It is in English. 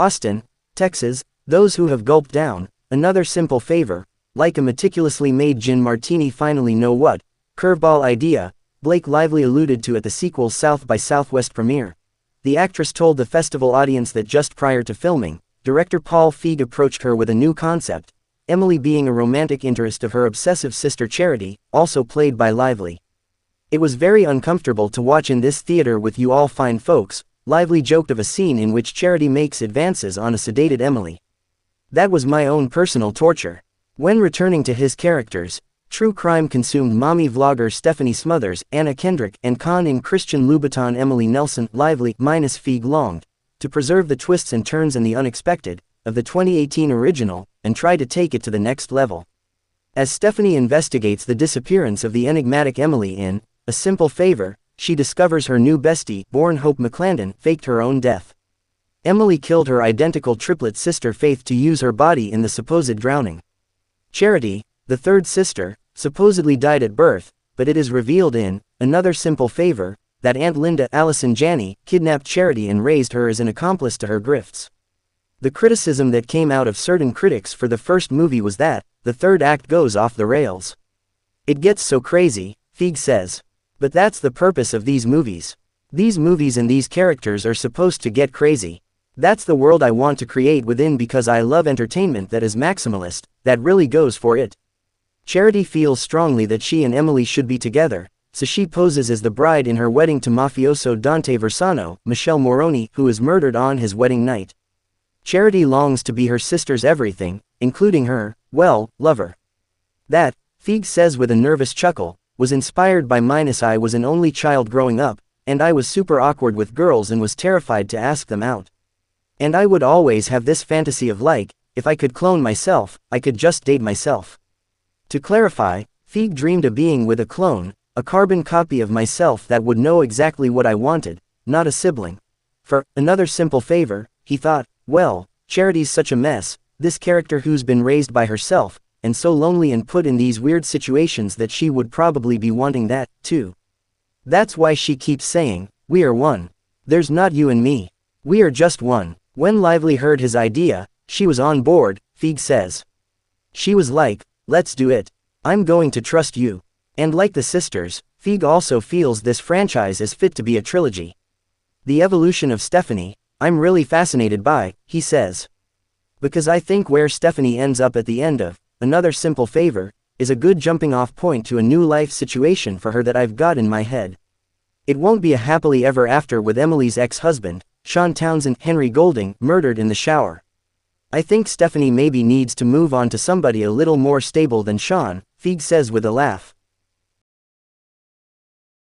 Austin, Texas, those who have gulped down another simple favor, like a meticulously made gin martini finally know what curveball idea Blake Lively alluded to at the sequel's South by Southwest premiere. The actress told the festival audience that just prior to filming, director Paul Feig approached her with a new concept, Emily being a romantic interest of her obsessive sister Charity, also played by Lively. "It was very uncomfortable to watch in this theater with you all fine folks," Lively joked of a scene in which Charity makes advances on a sedated Emily. "That was my own personal torture." When returning to his characters, true crime consumed mommy vlogger Stephanie Smothers, Anna Kendrick, and con-in Christian Louboutin Emily Nelson. Lively minus Feig longed to preserve the twists and turns and the unexpected of the 2018 original and try to take it to the next level. As Stephanie investigates the disappearance of the enigmatic Emily in A Simple Favor, she discovers her new bestie, born Hope McClendon, faked her own death. Emily killed her identical triplet sister Faith to use her body in the supposed drowning. Charity, the third sister, supposedly died at birth, but it is revealed in Another Simple Favor that Aunt Linda Allison Janney kidnapped Charity and raised her as an accomplice to her grifts. The criticism that came out of certain critics for the first movie was that the third act goes off the rails. "It gets so crazy," Feig says. "But that's the purpose of these movies. These movies and these characters are supposed to get crazy. That's the world I want to create within because I love entertainment that is maximalist, that really goes for it." Charity feels strongly that she and Emily should be together, so she poses as the bride in her wedding to mafioso Dante Versano, Michelle Moroni, who is murdered on his wedding night. Charity longs to be her sister's everything, including her, well, lover. That, Feig says with a nervous chuckle, was inspired by I was an only child growing up, and I was super awkward with girls and was terrified to ask them out. And I would always have this fantasy of like, if I could clone myself, I could just date myself. To clarify, Feig dreamed of being with a clone, a carbon copy of myself that would know exactly what I wanted, not a sibling. For Another Simple Favor, he thought, well, Charity's such a mess, this character who's been raised by herself, and so lonely and put in these weird situations that she would probably be wanting that, too. That's why she keeps saying, "We are one. There's not you and me. We are just one." When Lively heard his idea, she was on board, Feig says. She was like, "Let's do it. I'm going to trust you." And like the sisters, Feig also feels this franchise is fit to be a trilogy. The evolution of Stephanie, I'm really fascinated by, he says. Because I think where Stephanie ends up at the end of Another Simple Favor is a good jumping off point to a new life situation for her that I've got in my head. It won't be a happily ever after with Emily's ex-husband, Sean Townsend, Henry Golding, murdered in the shower. I think Stephanie maybe needs to move on to somebody a little more stable than Sean, Feig says with a laugh.